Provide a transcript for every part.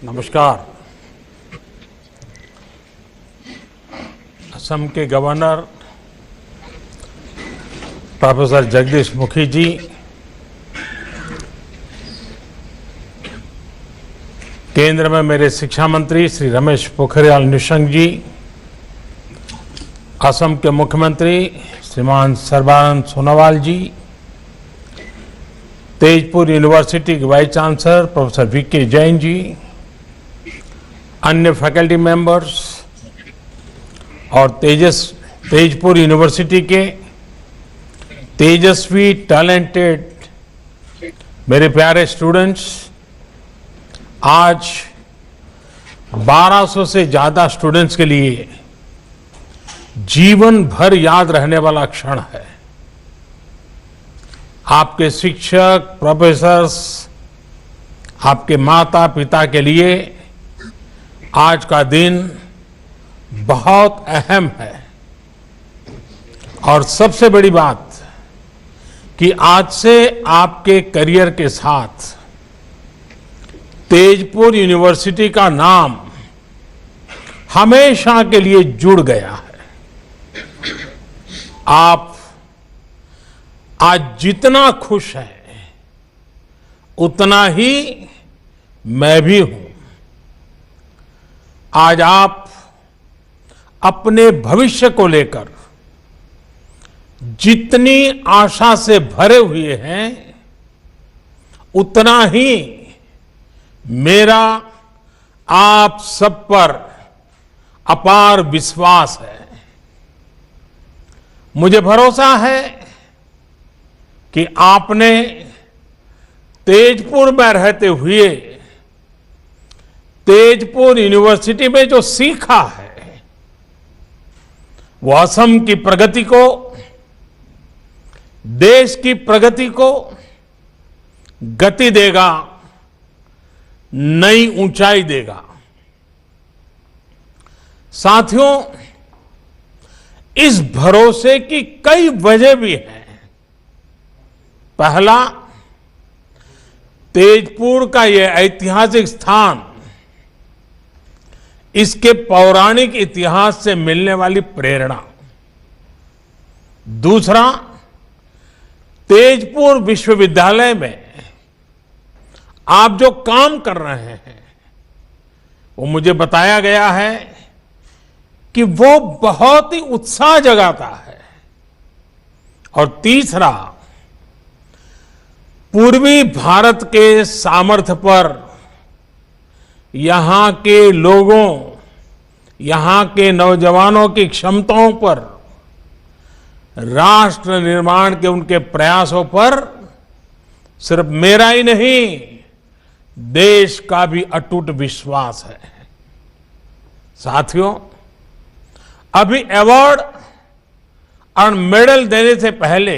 नमस्कार। असम के governor professor Jagdish Mukhi जी, केंद्र में मेरे शिक्षा मंत्री श्री रमेश पोखरियाल निशंक जी, असम के मुख्यमंत्री श्रीमान सर्बानंद सोनोवाल जी, तेजपुर यूनिवर्सिटी के vice chancellor professor VK Jain ji, अन्य फैकल्टी मेंबर्स और तेजपुर यूनिवर्सिटी के तेजस्वी टैलेंटेड मेरे प्यारे स्टूडेंट्स, आज 1200 से ज्यादा स्टूडेंट्स के लिए जीवन भर याद रहने वाला क्षण है। आपके शिक्षक, प्रोफेसर्स, आपके माता पिता के लिए आज का दिन बहुत अहम है। और सबसे बड़ी बात कि आज से आपके करियर के साथ तेजपुर यूनिवर्सिटी का नाम हमेशा के लिए जुड़ गया है। आप आज जितना खुश हैं, उतना ही मैं भी हूं। आज आप अपने भविष्य को लेकर जितनी आशा से भरे हुए हैं, उतना ही मेरा आप सब पर अपार विश्वास है। मुझे भरोसा है कि आपने तेजपुर में रहते हुए तेजपुर यूनिवर्सिटी में जो सीखा है, वो असम की प्रगति को, देश की प्रगति को गति देगा, नई ऊंचाई देगा। साथियों, इस भरोसे की कई वजह भी हैं। पहला, तेजपुर का यह ऐतिहासिक स्थान, इसके पौराणिक इतिहास से मिलने वाली प्रेरणा। दूसरा, तेजपुर विश्वविद्यालय में आप जो काम कर रहे हैं, वो मुझे बताया गया है कि वो बहुत ही उत्साह जगाता है। और तीसरा, पूर्वी भारत के सामर्थ्य पर, यहां के लोगों, यहां के नौजवानों की क्षमताओं पर, राष्ट्र निर्माण के उनके प्रयासों पर सिर्फ मेरा ही नहीं, देश का भी अटूट विश्वास है। साथियों, अभी अवार्ड और मेडल देने से पहले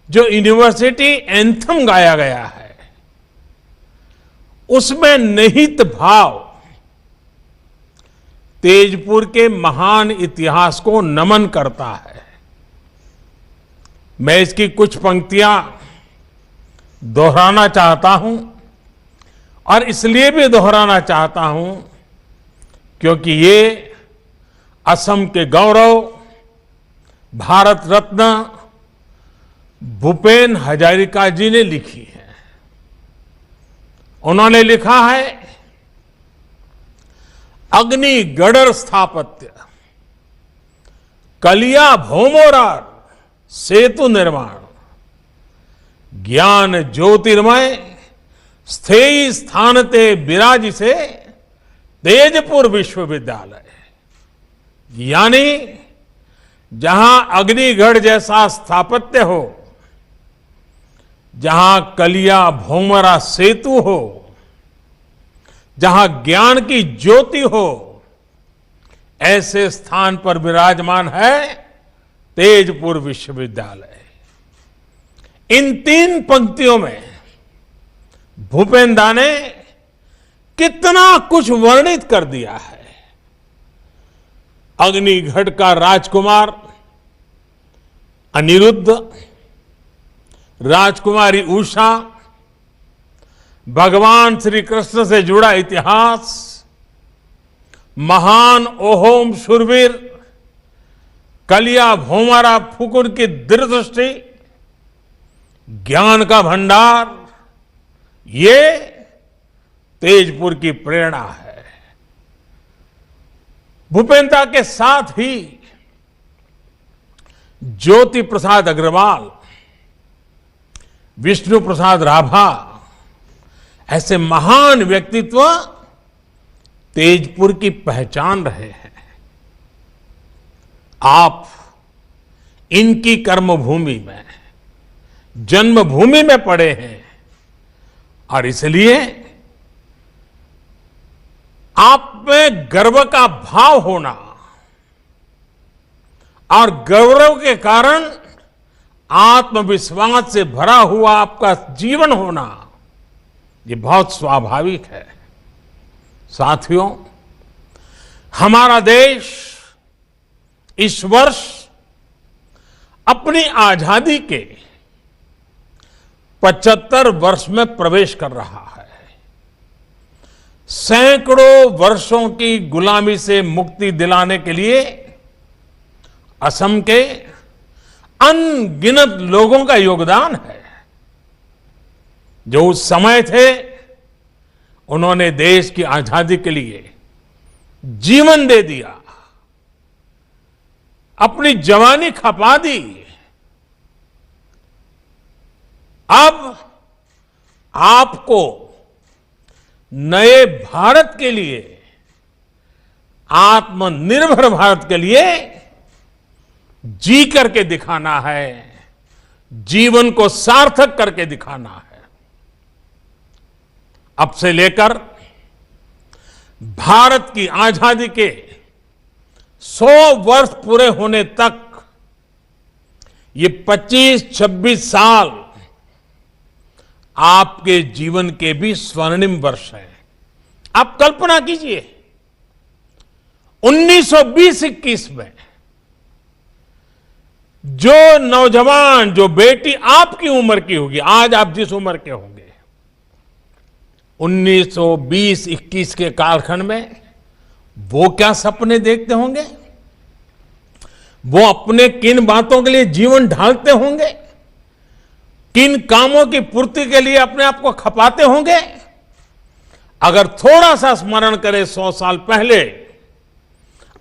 जो यूनिवर्सिटी एंथम गाया गया है, उसमें निहित भाव तेजपुर के महान इतिहास को नमन करता है। मैं इसकी कुछ पंक्तियां दोहराना चाहता हूं, और इसलिए भी दोहराना चाहता हूं क्योंकि ये असम के गौरव, भारत रत्न भूपेन हजारिका जी ने लिखी है। उन्होंने लिखा है, अग्निगढ़ स्थापत्य, कलिया भौमोरार सेतु निर्माण, ज्ञान ज्योतिर्मय स्थेयी स्थानते विराजिसे तेजपुर विश्वविद्यालय। यानी जहां अग्निगढ़ जैसा स्थापत्य हो, जहां कलिया भौमरा सेतु हो, जहां ज्ञान की ज्योति हो, ऐसे स्थान पर विराजमान है तेजपुर विश्वविद्यालय। इन तीन पंक्तियों में भूपेंदा ने कितना कुछ वर्णित कर दिया है। अग्निगढ़ का राजकुमार अनिरुद्ध, राजकुमारी उषा, भगवान श्री कृष्ण से जुड़ा इतिहास, महान अहोम शूरवीर कलिया भोमारा फुकुर की दूरदृष्टि, ज्ञान का भंडार, ये तेजपुर की प्रेरणा है। भूपेंद्र के साथ ही ज्योति प्रसाद अग्रवाल, विष्णु प्रसाद राभा, ऐसे महान व्यक्तित्व तेजपुर की पहचान रहे हैं। आप इनकी कर्मभूमि में, जन्मभूमि में पड़े हैं और इसलिए आप में गर्व का भाव होना और गौरव के कारण आत्मविश्वास से भरा हुआ आपका जीवन होना, ये बहुत स्वाभाविक है। साथियों, हमारा देश इस वर्ष अपनी आजादी के 75 वर्ष में प्रवेश कर रहा है। सैकड़ों वर्षों की गुलामी से मुक्ति दिलाने के लिए असम के अनगिनत लोगों का योगदान है। जो उस समय थे, उन्होंने देश की आजादी के लिए जीवन दे दिया, अपनी जवानी खपा दी। अब आपको नए भारत के लिए, आत्मनिर्भर भारत के लिए जी करके दिखाना है, जीवन को सार्थक करके दिखाना है। अब से लेकर भारत की आजादी के 100 वर्ष पूरे होने तक ये 25-26 साल आपके जीवन के भी स्वर्णिम वर्ष हैं। आप कल्पना कीजिए, 1920-21 में जो नौजवान, जो बेटी आपकी उम्र की होगी, आज आप जिस उम्र के होंगे, 1920-21 के कालखंड में वो क्या सपने देखते होंगे, वो अपने किन बातों के लिए जीवन ढालते होंगे, किन कामों की पूर्ति के लिए अपने आप को खपाते होंगे। अगर थोड़ा सा स्मरण करें 100 साल पहले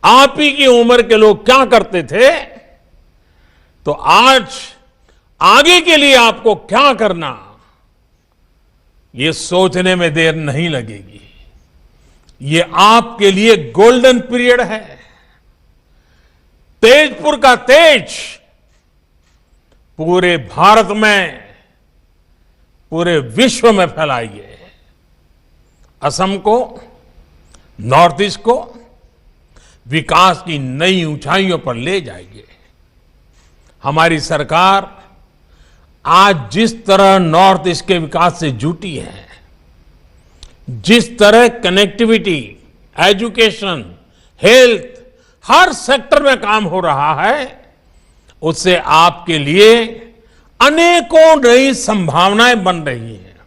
आप ही की उम्र के लोग क्या करते थे, तो आज आगे के लिए आपको क्या करना, ये सोचने में देर नहीं लगेगी। ये आपके लिए गोल्डन पीरियड है। तेजपुर का तेज पूरे भारत में, पूरे विश्व में फैलाइए। असम को, नॉर्थ ईस्ट को विकास की नई ऊंचाइयों पर ले जाइए। हमारी सरकार आज जिस तरह नॉर्थ ईस्ट के विकास से जुटी है, जिस तरह कनेक्टिविटी, एजुकेशन, हेल्थ, हर सेक्टर में काम हो रहा है, उससे आपके लिए अनेकों नई संभावनाएं बन रही हैं।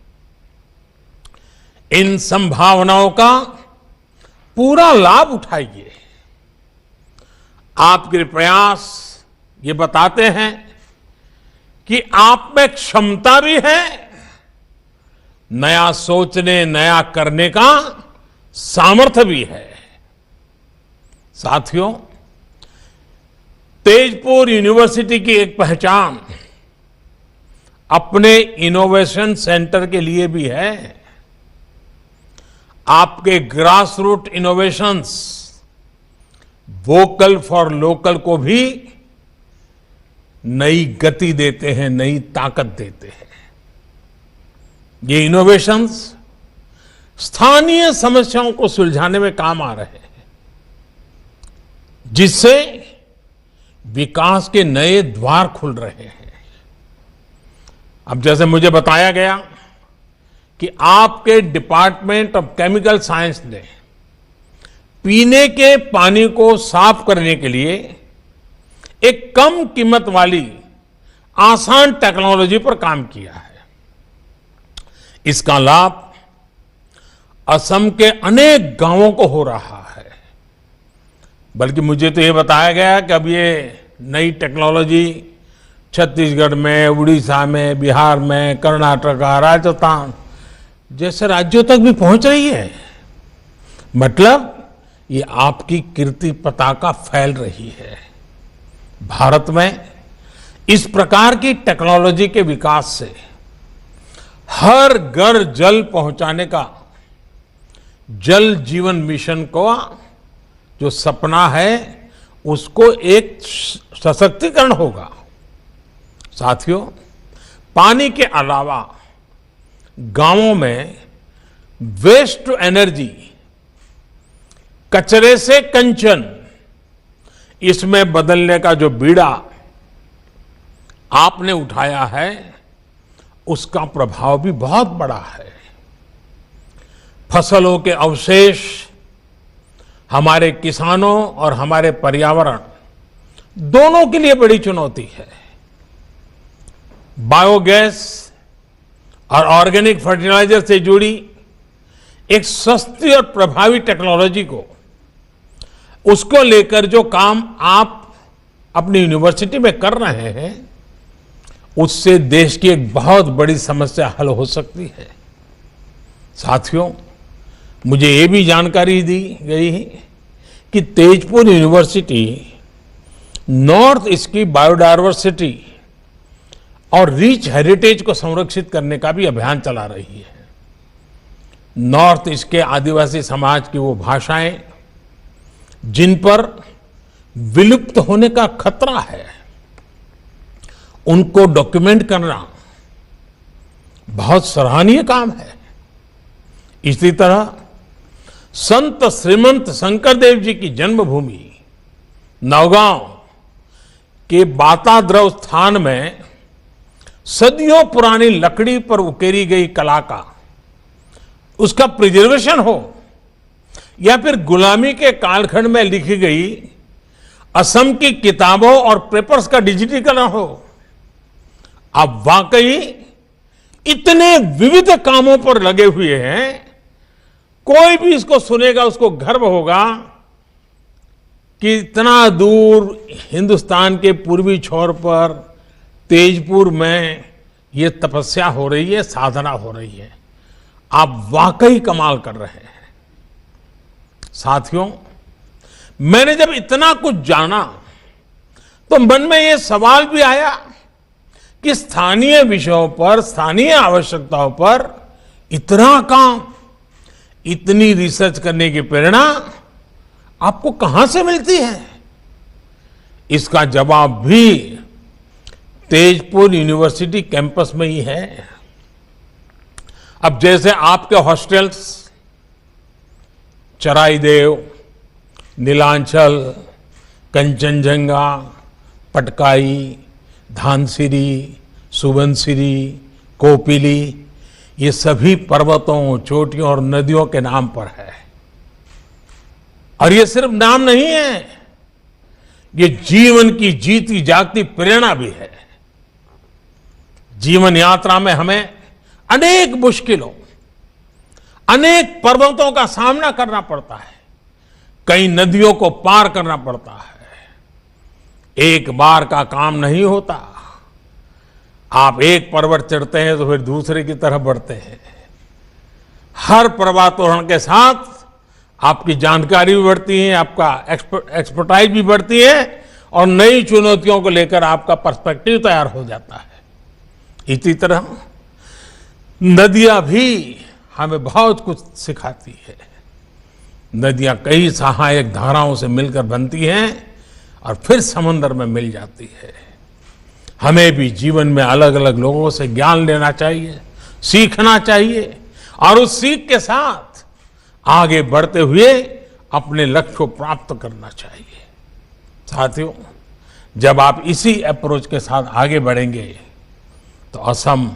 इन संभावनाओं का पूरा लाभ उठाइए। आपके प्रयास ये बताते हैं कि आप में क्षमता भी है, नया सोचने, नया करने का सामर्थ्य भी है। साथियों, तेजपुर यूनिवर्सिटी की एक पहचान अपने इनोवेशन सेंटर के लिए भी है। आपके grass root innovations vocal for local को भी नई गति देते हैं, नई ताकत देते हैं। ये इनोवेशंस स्थानीय समस्याओं को सुलझाने में काम आ रहे हैं, जिससे विकास के नए द्वार खुल रहे हैं। अब जैसे मुझे बताया गया कि आपके डिपार्टमेंट ऑफ केमिकल साइंस ने पीने के पानी को साफ करने के लिए एक कम कीमत वाली आसान टेक्नोलॉजी पर काम किया है। इसका लाभ असम के अनेक गांवों को हो रहा है। बल्कि मुझे तो ये बताया गया कि अब ये नई टेक्नोलॉजी छत्तीसगढ़ में, उड़ीसा में, बिहार में, कर्नाटका, राजस्थान जैसे राज्यों तक भी पहुंच रही है। मतलब ये आपकी कीर्ति पताका फैल रही है। भारत में इस प्रकार की टेक्नोलॉजी के विकास से हर घर जल पहुंचाने का जल जीवन मिशन को जो सपना है उसको एक सशक्तिकरण होगा। साथियों, पानी के अलावा गांवों में वेस्ट टू एनर्जी, कचरे से कंचन, इसमें बदलने का जो बीड़ा आपने उठाया है उसका प्रभाव भी बहुत बड़ा है। फसलों के अवशेष हमारे किसानों और हमारे पर्यावरण दोनों के लिए बड़ी चुनौती है। बायोगैस और ऑर्गेनिक फर्टिलाइजर से जुड़ी एक सस्ती और प्रभावी टेक्नोलॉजी को, उसको लेकर जो काम आप अपनी यूनिवर्सिटी में कर रहे हैं, उससे देश की एक बहुत बड़ी समस्या हल हो सकती है। साथियों, मुझे ये भी जानकारी दी गई है कि तेजपुर यूनिवर्सिटी नॉर्थ ईस्ट की बायोडायवर्सिटी और रिच हेरिटेज को संरक्षित करने का भी अभियान चला रही है। नॉर्थ ईस्ट के आदिवासी समाज की वो भाषाएं जिन पर विलुप्त होने का खतरा है, उनको डॉक्यूमेंट करना बहुत सराहनीय काम है। इसी तरह संत श्रीमंत शंकरदेव जी की जन्मभूमि नौगांव के बाताद्रव स्थान में सदियों पुरानी लकड़ी पर उकेरी गई कला का, उसका प्रिजर्वेशन हो, या फिर गुलामी के कालखंड में लिखी गई असम की किताबों और पेपर्स का डिजिटीकरण हो, आप वाकई इतने विविध कामों पर लगे हुए हैं, कोई भी इसको सुनेगा उसको गर्व होगा कि इतना दूर हिंदुस्तान के पूर्वी छोर पर तेजपुर में ये तपस्या हो रही है, साधना हो रही है। आप वाकई कमाल कर रहे हैं। साथियों, मैंने जब इतना कुछ जाना तो मन में ये सवाल भी आया कि स्थानीय विषयों पर, स्थानीय आवश्यकताओं पर इतना काम, इतनी रिसर्च करने की प्रेरणा आपको कहां से मिलती है? इसका जवाब भी तेजपुर यूनिवर्सिटी कैंपस में ही है। अब जैसे आपके हॉस्टल्स चराईदेव, नीलांचल, कंचनजंगा, पटकाई, धानसिरी, सुबनसिरी, कोपिली, ये सभी पर्वतों, चोटियों और नदियों के नाम पर है। और ये सिर्फ नाम नहीं है, ये जीवन की जीती जागती प्रेरणा भी है। जीवन यात्रा में हमें अनेक मुश्किलों, अनेक पर्वतों का सामना करना पड़ता है, कई नदियों को पार करना पड़ता है। एक बार का काम नहीं होता। आप एक पर्वत चढ़ते हैं तो फिर दूसरे की तरफ बढ़ते हैं। हर पर्वतारोहण के साथ आपकी जानकारी भी बढ़ती है, आपका एक्सपर्टाइज भी बढ़ती है और नई चुनौतियों को लेकर आपका पर्सपेक्टिव तैयार हो जाता है। इसी तरह नदियां भी हमें बहुत कुछ सिखाती है। नदियां कई सहायक धाराओं से मिलकर बनती हैं और फिर समंदर में मिल जाती है। हमें भी जीवन में अलग अलग लोगों से ज्ञान लेना चाहिए, सीखना चाहिए और उस सीख के साथ आगे बढ़ते हुए अपने लक्ष्य को प्राप्त करना चाहिए। साथियों, जब आप इसी अप्रोच के साथ आगे बढ़ेंगे तो असम,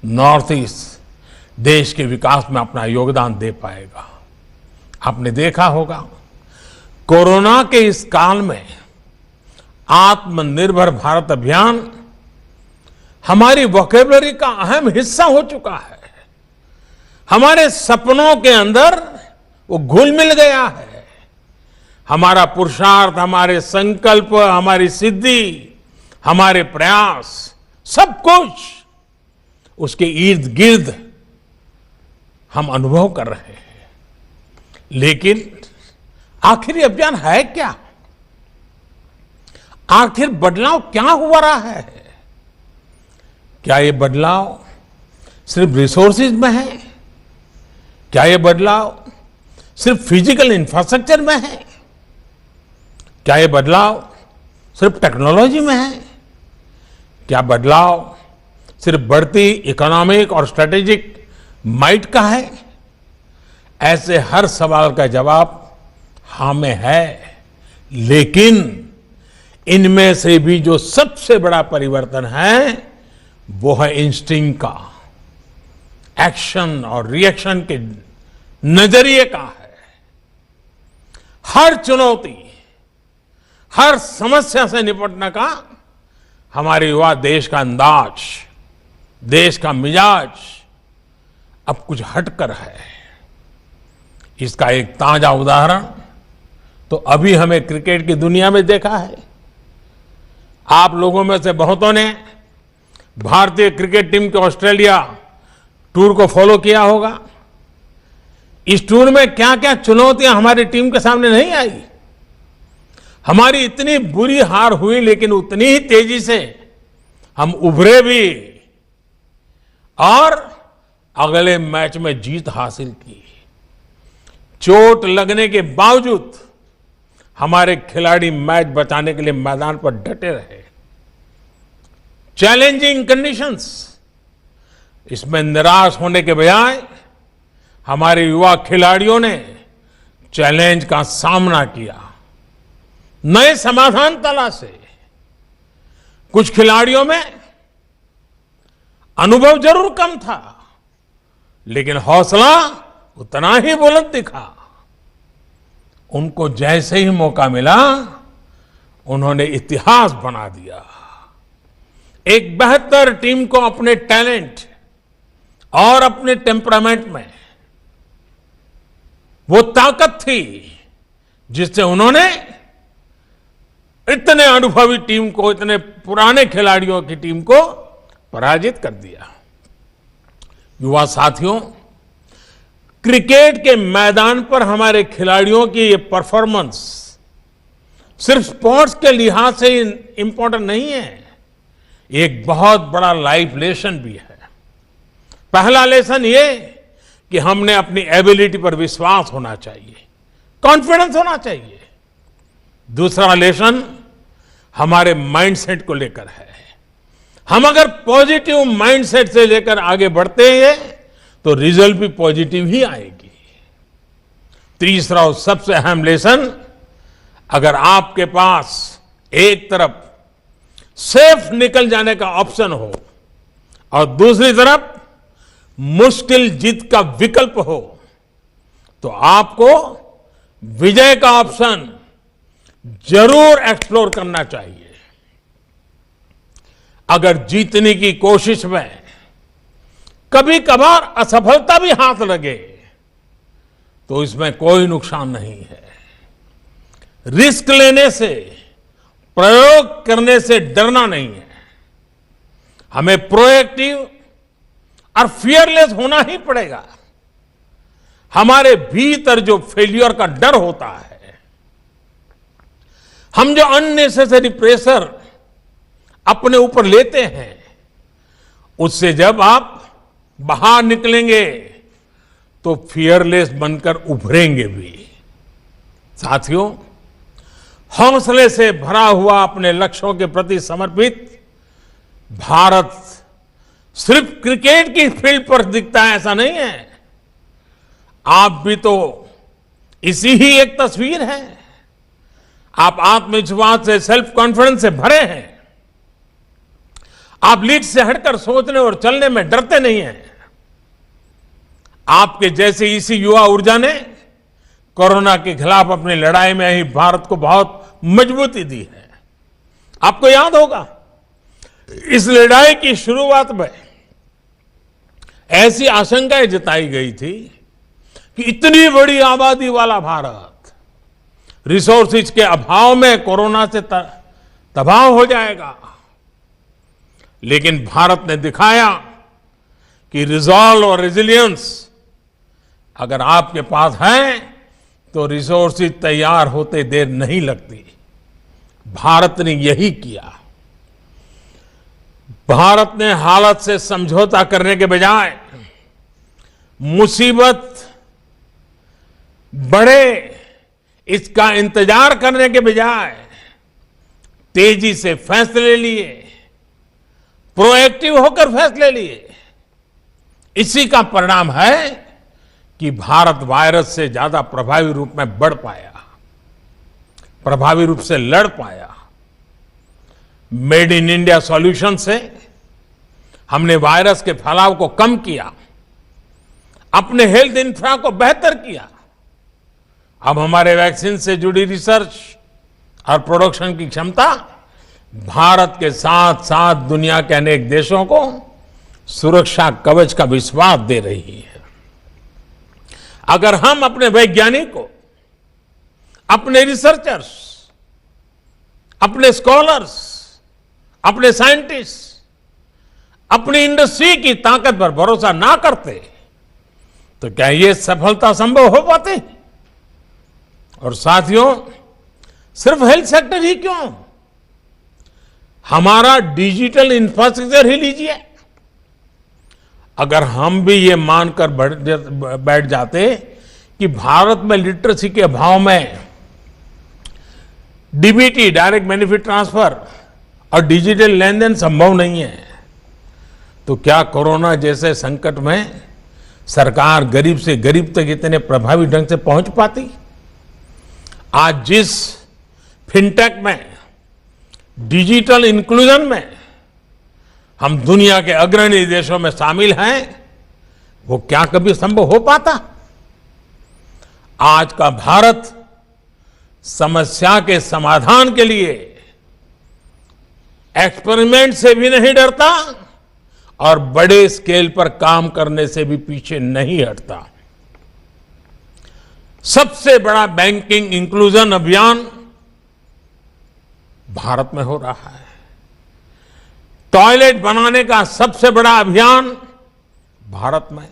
नॉर्थ ईस्ट देश के विकास में अपना योगदान दे पाएगा। आपने देखा होगा, कोरोना के इस काल में आत्मनिर्भर भारत अभियान हमारी वोकैबुलरी का अहम हिस्सा हो चुका है। हमारे सपनों के अंदर वो घुल मिल गया है। हमारा पुरुषार्थ, हमारे संकल्प, हमारी सिद्धि, हमारे प्रयास, सब कुछ उसके इर्द गिर्द हम अनुभव कर रहे हैं। लेकिन आखिर ये अभियान है क्या? आखिर बदलाव क्या हुआ रहा है? क्या ये बदलाव सिर्फ रिसोर्सेज में है? क्या ये बदलाव सिर्फ फिजिकल इंफ्रास्ट्रक्चर में है? क्या ये बदलाव सिर्फ टेक्नोलॉजी में है? क्या बदलाव सिर्फ बढ़ती इकोनॉमिक और स्ट्रेटेजिक माइट का है? ऐसे हर सवाल का जवाब हाँ में है। लेकिन इनमें से भी जो सबसे बड़ा परिवर्तन है वो है इंस्टिंक्ट का, एक्शन और रिएक्शन के नजरिए का है। हर चुनौती, हर समस्या से निपटने का हमारे युवा देश का अंदाज, देश का मिजाज अब कुछ हटकर है। इसका एक ताजा उदाहरण तो अभी हमें क्रिकेट की दुनिया में देखा है। आप लोगों में से बहुतों ने भारतीय क्रिकेट टीम के ऑस्ट्रेलिया टूर को फॉलो किया होगा। इस टूर में क्या क्या चुनौतियां हमारी टीम के सामने नहीं आई। हमारी इतनी बुरी हार हुई, लेकिन उतनी ही तेजी से हम उभरे भी और अगले मैच में जीत हासिल की। चोट लगने के बावजूद हमारे खिलाड़ी मैच बचाने के लिए मैदान पर डटे रहे। चैलेंजिंग कंडीशंस, इसमें निराश होने के बजाय हमारे युवा खिलाड़ियों ने चैलेंज का सामना किया, नए समाधान तलाशे। कुछ खिलाड़ियों में अनुभव जरूर कम था, लेकिन हौसला उतना ही बुलंद दिखा। उनको जैसे ही मौका मिला, उन्होंने इतिहास बना दिया। एक बेहतर टीम को अपने टैलेंट और अपने टेम्परामेंट में वो ताकत थी जिससे उन्होंने इतने अनुभवी टीम को, इतने पुराने खिलाड़ियों की टीम को पराजित कर दिया। युवा साथियों, क्रिकेट के मैदान पर हमारे खिलाड़ियों की ये परफॉर्मेंस सिर्फ स्पोर्ट्स के लिहाज से इंपॉर्टेंट नहीं है, एक बहुत बड़ा लाइफ लेसन भी है। पहला लेसन ये कि हमने अपनी एबिलिटी पर विश्वास होना चाहिए, कॉन्फिडेंस होना चाहिए। दूसरा लेसन हमारे माइंडसेट को लेकर है। हम अगर पॉजिटिव माइंडसेट से लेकर आगे बढ़ते हैं तो रिजल्ट भी पॉजिटिव ही आएगी। तीसरा और सबसे अहम लेसन, अगर आपके पास एक तरफ सेफ निकल जाने का ऑप्शन हो और दूसरी तरफ मुश्किल जीत का विकल्प हो, तो आपको विजय का ऑप्शन जरूर एक्सप्लोर करना चाहिए। अगर जीतने की कोशिश में कभी कभार असफलता भी हाथ लगे तो इसमें कोई नुकसान नहीं है। रिस्क लेने से, प्रयोग करने से डरना नहीं है। हमें प्रोएक्टिव और फियरलेस होना ही पड़ेगा। हमारे भीतर जो फेल्यूर का डर होता है, हम जो अननेसेसरी प्रेशर अपने ऊपर लेते हैं, उससे जब आप बाहर निकलेंगे तो फियरलेस बनकर उभरेंगे भी। साथियों, हौसले से भरा हुआ अपने लक्ष्यों के प्रति समर्पित भारत सिर्फ क्रिकेट की फील्ड पर दिखता है ऐसा नहीं है। आप भी तो इसी ही एक तस्वीर है। आप आत्मविश्वास से, सेल्फ कॉन्फिडेंस से भरे हैं। आप लीड से हटकर सोचने और चलने में डरते नहीं हैं। आपके जैसे इसी युवा ऊर्जा ने कोरोना के खिलाफ अपनी लड़ाई में ही भारत को बहुत मजबूती दी है। आपको याद होगा, इस लड़ाई की शुरुआत में ऐसी आशंकाएं जताई गई थी कि इतनी बड़ी आबादी वाला भारत रिसोर्सेज के अभाव में कोरोना से तबाह हो जाएगा। लेकिन भारत ने दिखाया कि रिजॉल्व और रेजिलियंस अगर आपके पास है तो रिसोर्सेज तैयार होते देर नहीं लगती। भारत ने यही किया। भारत ने हालत से समझौता करने के बजाय मुसीबत बढ़े इसका इंतजार करने के बजाय तेजी से फैसले लिए, प्रोएक्टिव होकर फैसले लिए। इसी का परिणाम है कि भारत वायरस से ज्यादा प्रभावी रूप में बढ़ पाया, प्रभावी रूप से लड़ पाया। मेड इन इंडिया सॉल्यूशन से हमने वायरस के फैलाव को कम किया, अपने हेल्थ इंफ्रा को बेहतर किया। अब हमारे वैक्सीन से जुड़ी रिसर्च और प्रोडक्शन की क्षमता भारत के साथ साथ दुनिया के अनेक देशों को सुरक्षा कवच का विश्वास दे रही है। अगर हम अपने वैज्ञानिकों, अपने रिसर्चर्स, अपने स्कॉलर्स, अपने साइंटिस्ट, अपनी इंडस्ट्री की ताकत पर भरोसा ना करते तो क्या ये सफलता संभव हो पाती? और साथियों, सिर्फ हेल्थ सेक्टर ही क्यों, हमारा डिजिटल इंफ्रास्ट्रक्चर ही लीजिए। अगर हम भी ये मानकर बैठ जाते कि भारत में लिटरेसी के अभाव में डीबीटी, डायरेक्ट बेनिफिट ट्रांसफर और डिजिटल लेन देन संभव नहीं है, तो क्या कोरोना जैसे संकट में सरकार गरीब से गरीब तक इतने प्रभावी ढंग से पहुंच पाती? आज जिस फिनटेक में, डिजिटल इंक्लूजन में हम दुनिया के अग्रणी देशों में शामिल हैं, वो क्या कभी संभव हो पाता? आज का भारत समस्या के समाधान के लिए एक्सपेरिमेंट से भी नहीं डरता और बड़े स्केल पर काम करने से भी पीछे नहीं हटता। सबसे बड़ा बैंकिंग इंक्लूजन अभियान भारत में हो रहा है। टॉयलेट बनाने का सबसे बड़ा अभियान भारत में।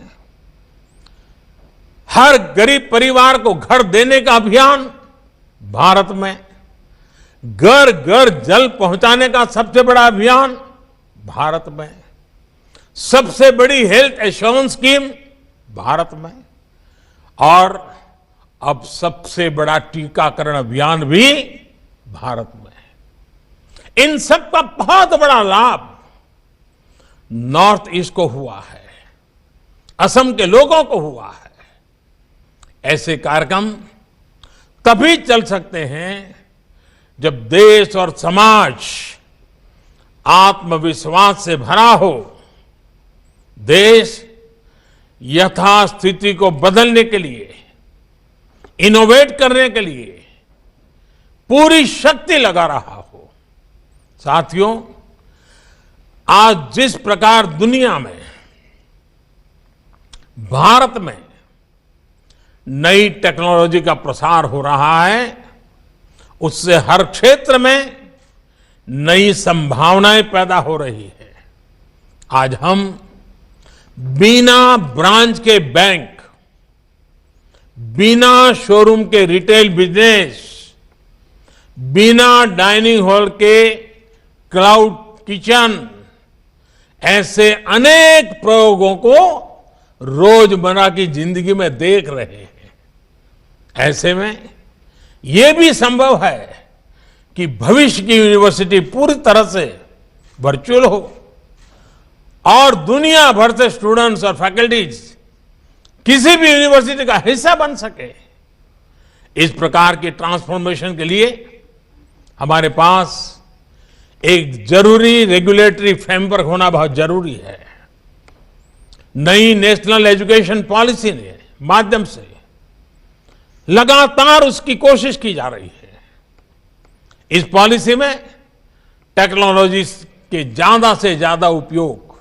हर गरीब परिवार को घर देने का अभियान भारत में। घर घर जल पहुंचाने का सबसे बड़ा अभियान भारत में। सबसे बड़ी हेल्थ एश्योरेंस स्कीम भारत में। और अब सबसे बड़ा टीकाकरण अभियान भी भारत में। इन सब का बहुत बड़ा लाभ नॉर्थ ईस्ट को हुआ है, असम के लोगों को हुआ है। ऐसे कार्यक्रम तभी चल सकते हैं जब देश और समाज आत्मविश्वास से भरा हो। देश यथास्थिति को बदलने के लिए, इनोवेट करने के लिए पूरी शक्ति लगा रहा हो। साथियों, आज जिस प्रकार दुनिया में, भारत में नई टेक्नोलॉजी का प्रसार हो रहा है, उससे हर क्षेत्र में नई संभावनाएं पैदा हो रही है। आज हम बिना ब्रांच के बैंक, बिना शोरूम के रिटेल बिजनेस, बिना डाइनिंग हॉल के क्लाउड किचन, ऐसे अनेक प्रयोगों को रोजमर्रा की जिंदगी में देख रहे हैं। ऐसे में यह भी संभव है कि भविष्य की यूनिवर्सिटी पूरी तरह से वर्चुअल हो और दुनिया भर से स्टूडेंट्स और फैकल्टीज किसी भी यूनिवर्सिटी का हिस्सा बन सके। इस प्रकार की ट्रांसफॉर्मेशन के लिए हमारे पास एक जरूरी रेगुलेटरी फ्रेमवर्क होना बहुत जरूरी है। नई नेशनल एजुकेशन पॉलिसी के माध्यम से लगातार उसकी कोशिश की जा रही है। इस पॉलिसी में टेक्नोलॉजी के ज्यादा से ज्यादा उपयोग,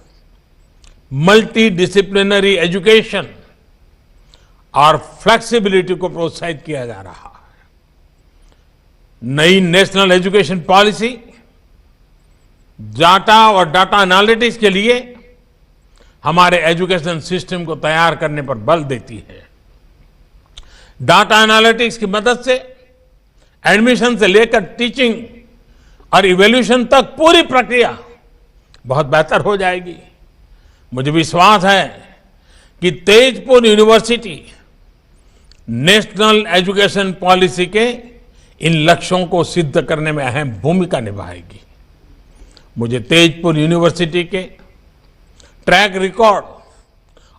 मल्टी डिसिप्लिनरी एजुकेशन और फ्लेक्सिबिलिटी को प्रोत्साहित किया जा रहा है। नई नेशनल एजुकेशन पॉलिसी डाटा और डाटा एनालिटिक्स के लिए हमारे एजुकेशन सिस्टम को तैयार करने पर बल देती है। डाटा एनालिटिक्स की मदद से एडमिशन से लेकर टीचिंग और इवैल्यूएशन तक पूरी प्रक्रिया बहुत बेहतर हो जाएगी। मुझे विश्वास है कि Tezpur university national education policy के इन लक्ष्यों को सिद्ध करने में अहम भूमिका निभाएगी। मुझे तेजपुर यूनिवर्सिटी के ट्रैक रिकॉर्ड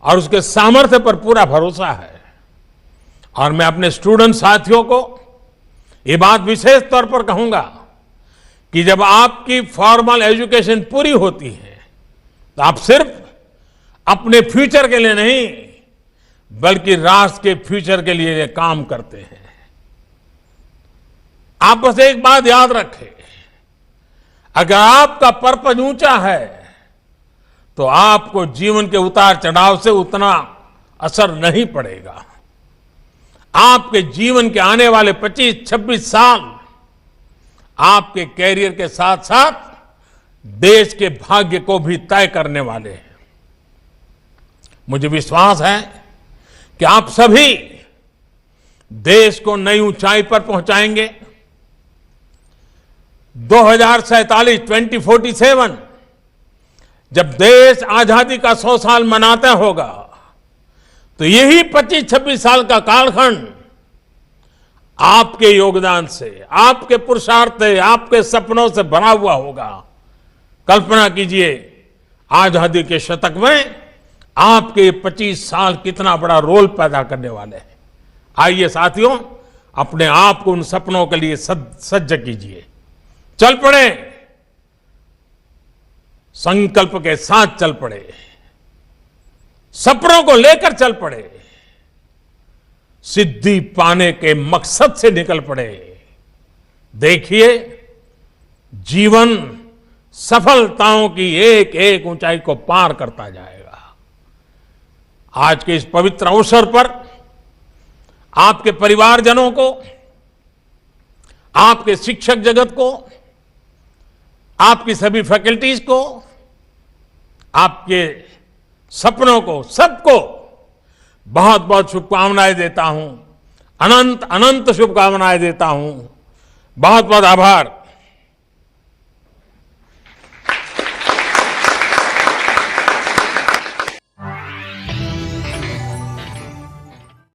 और उसके सामर्थ्य पर पूरा भरोसा है और मैं अपने स्टूडेंट साथियों को ये बात विशेष तौर पर कहूंगा कि जब आपकी फॉर्मल एजुकेशन पूरी होती है तो आप सिर्फ अपने फ्यूचर के लिए नहीं बल्कि राष्ट्र के फ्यूचर के लिए काम करते हैं। आप बस एक बात याद रखें, अगर आपका पर्पज ऊंचा है तो आपको जीवन के उतार चढ़ाव से उतना असर नहीं पड़ेगा। आपके जीवन के आने वाले 25-26 साल आपके कैरियर के साथ साथ देश के भाग्य को भी तय करने वाले हैं। मुझे विश्वास है कि आप सभी देश को नई ऊंचाई पर पहुंचाएंगे। 2047 जब देश आजादी का 100 साल मनाता होगा तो यही 25-26 साल का कालखंड आपके योगदान से, आपके पुरुषार्थ से, आपके सपनों से भरा हुआ होगा। कल्पना कीजिए आजादी के शतक में आपके 25 साल कितना बड़ा रोल पैदा करने वाले हैं। आइए साथियों, अपने आप को उन सपनों के लिए सज्ज कीजिए। चल पड़े, संकल्प के साथ चल पड़े, सपनों को लेकर चल पड़े, सिद्धि पाने के मकसद से निकल पड़े। देखिए जीवन सफलताओं की एक एक ऊंचाई को पार करता जाएगा। आज के इस पवित्र अवसर पर आपके परिवारजनों को, आपके शिक्षक जगत को, आपकी सभी फैकल्टीज को, आपके सपनों को, सबको बहुत बहुत शुभकामनाएं देता हूं। अनंत अनंत शुभकामनाएं देता हूं। बहुत बहुत आभार।